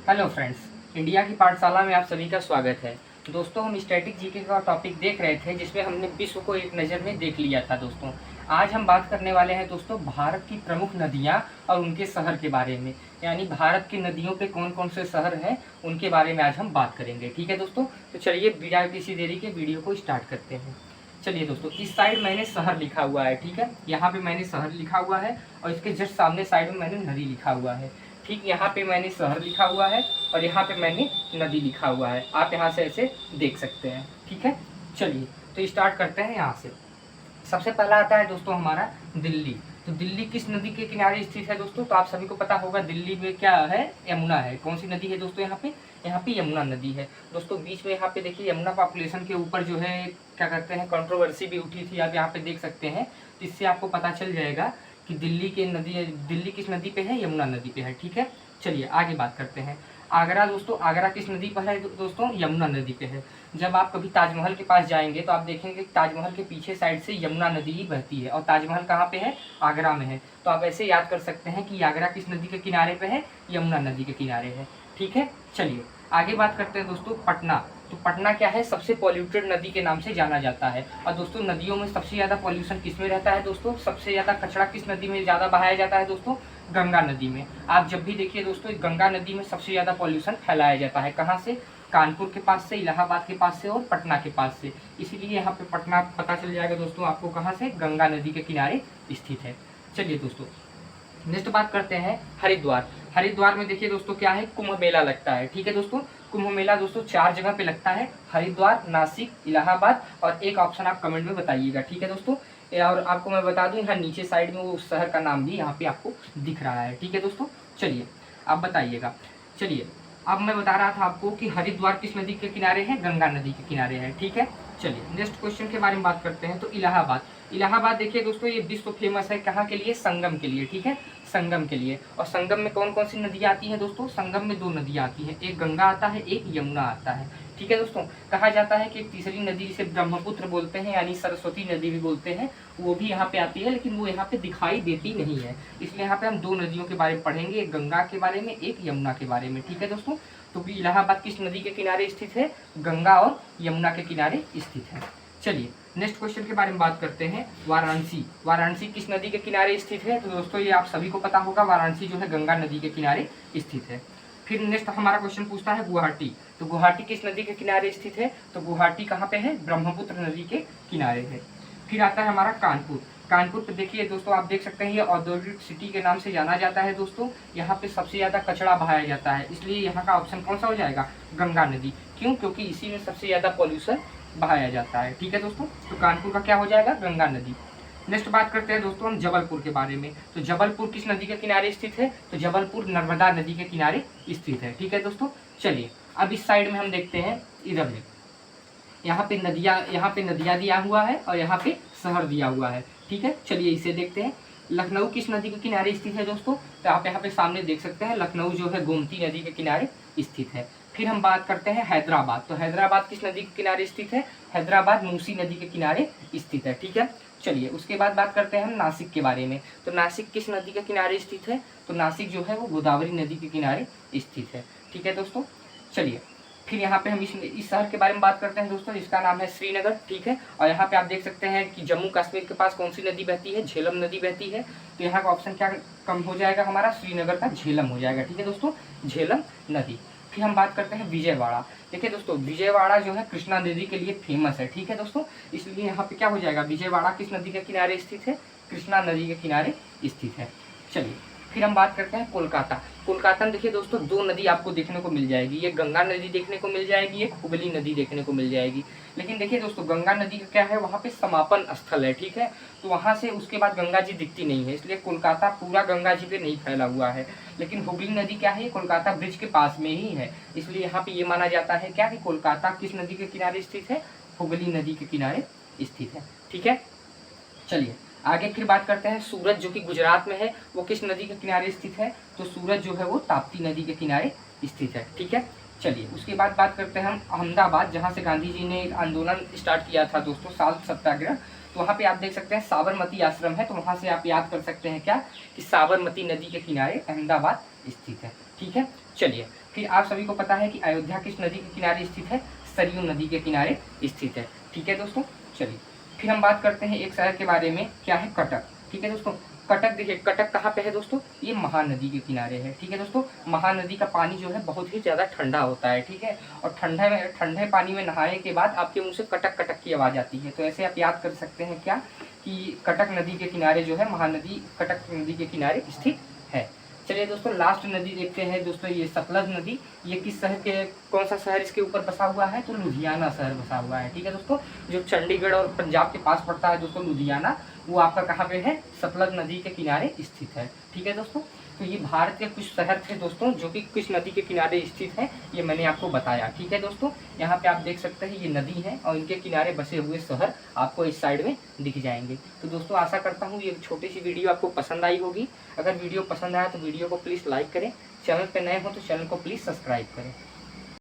Hello friends, India की पाठशाला में आप सभी का स्वागत है। दोस्तों, हम स्टैटिक जीके का टॉपिक देख रहे थे जिसमें हमने विश्व को एक नज़र में देख लिया था। दोस्तों, आज हम बात करने वाले हैं दोस्तों भारत की प्रमुख नदियां और उनके शहर के बारे में। यानी भारत की नदियों पे कौन कौन से शहर हैं उनके बारे में आज हम बात करेंगे। ठीक है दोस्तों, तो चलिए बिना किसी देरी के वीडियो को स्टार्ट करते हैं। चलिए दोस्तों, इस साइड मैंने शहर लिखा हुआ है। ठीक है, यहाँ पे मैंने शहर लिखा हुआ है और इसके जस्ट सामने साइड में मैंने नदी लिखा हुआ है। ठीक, यहाँ पे मैंने शहर लिखा हुआ है और यहाँ पे मैंने नदी लिखा हुआ है। आप यहाँ से ऐसे देख सकते हैं। ठीक है, चलिए तो स्टार्ट करते हैं यहाँ से। सबसे पहला आता है दोस्तों हमारा दिल्ली। तो दिल्ली किस नदी के किनारे स्थित है दोस्तों? तो आप सभी को पता होगा दिल्ली में क्या है, यमुना है। कौन सी नदी है दोस्तों? यहाँ पे यमुना नदी है। दोस्तों बीच में यहाँ पे देखिए यमुना पॉपुलेशन के ऊपर जो है क्या कहते हैं कंट्रोवर्सी भी उठी थी। आप यहाँ पे देख सकते हैं, तो इससे आपको पता चल जाएगा कि दिल्ली किस नदी पे है, यमुना नदी पे है। ठीक है, चलिए आगे बात करते हैं। आगरा दोस्तों, आगरा किस नदी पर है दोस्तों? यमुना नदी पे है। जब आप कभी ताजमहल के पास जाएंगे तो आप देखेंगे कि ताजमहल के पीछे साइड से यमुना नदी ही बहती है और ताजमहल कहाँ पे है? आगरा में है। तो आप ऐसे याद कर सकते हैं कि आगरा किस नदी के किनारे पे है? यमुना नदी के किनारे है। ठीक है, चलिए आगे बात करते हैं दोस्तों पटना। तो पटना क्या है? सबसे पॉल्यूटेड नदी के नाम से जाना जाता है। और दोस्तों नदियों में सबसे ज़्यादा पॉल्यूशन किस में रहता है दोस्तों? सबसे ज़्यादा कचरा किस नदी में ज़्यादा बहाया जाता है दोस्तों? गंगा नदी में। आप जब भी देखिए दोस्तों, गंगा नदी में सबसे ज़्यादा पॉल्यूशन फैलाया जाता है। कहाँ से? कानपुर के पास से, इलाहाबाद के पास से और पटना के पास से। इसीलिए यहाँ पे पटना पता चल जाएगा दोस्तों आपको कहाँ से, गंगा नदी के किनारे स्थित है। चलिए दोस्तों नेक्स्ट बात करते हैं हरिद्वार। हरिद्वार में देखिए दोस्तों क्या है, कुंभ मेला लगता है। ठीक है दोस्तों, कुंभ मेला दोस्तों 4 जगह पे लगता है, हरिद्वार, नासिक, इलाहाबाद और एक ऑप्शन आप कमेंट में बताइएगा। ठीक है दोस्तों, और आपको मैं बता दूं यहाँ नीचे साइड में वो शहर का नाम भी यहाँ पे आपको दिख रहा है। ठीक है दोस्तों, चलिए आप बताइएगा। चलिए अब मैं बता रहा था आपको कि हरिद्वार किस नदी के किनारे है? गंगा नदी के किनारे है। ठीक है, चलिए नेक्स्ट क्वेश्चन के बारे में बात करते हैं। तो इलाहाबाद, इलाहाबाद देखिए दोस्तों ये विश्व फेमस है कहाँ के लिए? संगम के लिए। ठीक है, संगम के लिए। और संगम में कौन कौन सी नदियाँ आती हैं दोस्तों? संगम में 2 नदियाँ आती हैं, एक गंगा आता है, एक यमुना आता है। ठीक है दोस्तों, कहा जाता है कि एक तीसरी नदी जिसे ब्रह्मपुत्र बोलते हैं यानी सरस्वती नदी भी बोलते हैं, वो भी यहाँ पे आती है, लेकिन वो यहाँ पे दिखाई देती नहीं है। इसलिए यहाँ पे हम 2 नदियों के बारे में पढ़ेंगे, एक गंगा के बारे में, एक यमुना के बारे में। ठीक है दोस्तों, तो इलाहाबाद किस नदी के किनारे स्थित है? गंगा और यमुना के किनारे स्थित है। चलिए नेक्स्ट क्वेश्चन के बारे में बात करते हैं। वाराणसी, वाराणसी किस नदी के किनारे स्थित है? तो दोस्तों ये आप सभी को पता होगा, वाराणसी जो है गंगा नदी के किनारे स्थित है। फिर नेक्स्ट हमारा क्वेश्चन पूछता है गुवाहाटी। तो गुवाहाटी किस नदी के किनारे स्थित है? तो गुवाहाटी कहाँ पे है? ब्रह्मपुत्र नदी के किनारे है। फिर आता है हमारा कानपुर। कानपुर पे देखिए दोस्तों, आप देख सकते हैं ये औद्योगिक सिटी के नाम से जाना जाता है दोस्तों। यहाँ पे सबसे ज़्यादा कचरा बहाया जाता है, इसलिए यहाँ का ऑप्शन कौन सा हो जाएगा? गंगा नदी। क्यों? क्योंकि इसी में सबसे ज़्यादा पॉल्यूशन बहाया जाता है। ठीक है दोस्तों, तो कानपुर का क्या हो जाएगा? गंगा नदी। नेक्स्ट बात करते हैं दोस्तों हम जबलपुर के बारे में। तो जबलपुर किस नदी के किनारे स्थित है? तो जबलपुर नर्मदा नदी के किनारे स्थित है। ठीक है दोस्तों, चलिए अब इस साइड में हम देखते हैं, इधर में यहाँ पे नदियाँ दिया हुआ है और यहाँ पे शहर दिया हुआ है। ठीक है, चलिए इसे देखते हैं। लखनऊ किस नदी के किनारे स्थित है दोस्तों? तो आप यहाँ पे सामने देख सकते हैं, लखनऊ जो है गोमती नदी के किनारे स्थित है। फिर हम बात करते हैं हैदराबाद। तो हैदराबाद किस नदी के किनारे स्थित है? हैदराबाद मूसी नदी के किनारे स्थित है। ठीक है, चलिए उसके बाद बात करते हैं हम नासिक के बारे में। तो नासिक किस नदी के किनारे स्थित है? तो नासिक जो है वो गोदावरी नदी के किनारे स्थित है। ठीक है दोस्तों, चलिए फिर यहाँ पे हम इस शहर के बारे में बात करते हैं दोस्तों, इसका नाम है श्रीनगर। ठीक है, और यहाँ पे आप देख सकते हैं कि जम्मू कश्मीर के पास कौन सी नदी बहती है? झेलम नदी बहती है। तो यहाँ का ऑप्शन क्या कम हो जाएगा हमारा? श्रीनगर का झेलम हो जाएगा। ठीक है दोस्तों, झेलम नदी। फिर हम बात करते हैं विजयवाड़ा। देखिए दोस्तों, विजयवाड़ा जो है कृष्णा नदी के लिए फेमस है। ठीक है दोस्तों, इसलिए यहाँ पे क्या हो जाएगा? विजयवाड़ा किस नदी के किनारे स्थित है? कृष्णा नदी के किनारे स्थित है। चलिए फिर हम बात करते हैं कोलकाता। कोलकाता में देखिए दोस्तों 2 नदी आपको देखने को मिल जाएगी, ये गंगा नदी देखने को मिल जाएगी, एक हुगली नदी देखने को मिल जाएगी। लेकिन देखिए दोस्तों गंगा नदी का क्या है, वहाँ पे समापन स्थल है। ठीक है, तो वहाँ से उसके बाद गंगा जी दिखती नहीं है, इसलिए कोलकाता पूरा गंगा जी पे नहीं फैला हुआ है। लेकिन हुगली नदी क्या है, कोलकाता ब्रिज के पास में ही है, इसलिए यहाँ पे ये माना जाता है क्या कि कोलकाता किस नदी के किनारे स्थित है? हुगली नदी के किनारे स्थित है। ठीक है, चलिए आगे फिर बात करते हैं सूरत जो कि गुजरात में है, वो किस नदी के किनारे स्थित है? तो सूरत जो है वो ताप्ती नदी के किनारे स्थित है। ठीक है, चलिए उसके बाद बात करते हैं हम अहमदाबाद, जहाँ से गांधी जी ने एक आंदोलन स्टार्ट किया था दोस्तों, साल सत्याग्रह। तो वहाँ पे आप देख सकते हैं साबरमती आश्रम है, तो वहाँ से आप याद कर सकते हैं क्या कि साबरमती नदी के किनारे अहमदाबाद स्थित है। ठीक है, चलिए, फिर आप सभी को पता है कि अयोध्या किस नदी के किनारे स्थित है? सरयू नदी के किनारे स्थित है। ठीक है दोस्तों, चलिए फिर हम बात करते हैं एक शहर के बारे में, क्या है? कटक। ठीक है दोस्तों, कटक देखिए, कटक कहाँ पे है दोस्तों? ये महानदी के किनारे है। ठीक है दोस्तों, महानदी का पानी जो है बहुत ही ज़्यादा ठंडा होता है। ठीक है, और ठंडे पानी में नहाने के बाद आपके मुंह से कटक कटक की आवाज़ आती है। तो ऐसे आप याद कर सकते हैं क्या, कि कटक नदी के किनारे जो है महानदी कटक नदी के किनारे स्थित है। चलिए दोस्तों, लास्ट नदी देखते हैं दोस्तों, ये सतलज नदी। ये किस शहर के, कौन सा शहर इसके ऊपर बसा हुआ है? तो लुधियाना शहर बसा हुआ है। ठीक है दोस्तों, जो चंडीगढ़ और पंजाब के पास पड़ता है दोस्तों लुधियाना, वो आपका कहाँ पे है? सतलज नदी के किनारे स्थित है। ठीक है दोस्तों, तो ये भारत के कुछ शहर थे दोस्तों जो कि किस नदी के किनारे स्थित है, ये मैंने आपको बताया। ठीक है दोस्तों, यहाँ पे आप देख सकते हैं ये नदी है और इनके किनारे बसे हुए शहर आपको इस साइड में दिख जाएंगे। तो दोस्तों आशा करता हूँ ये छोटी सी वीडियो आपको पसंद आई होगी। अगर वीडियो पसंद आया तो वीडियो को प्लीज़ लाइक करें, चैनल पर नए हो तो चैनल को प्लीज़ सब्सक्राइब करें।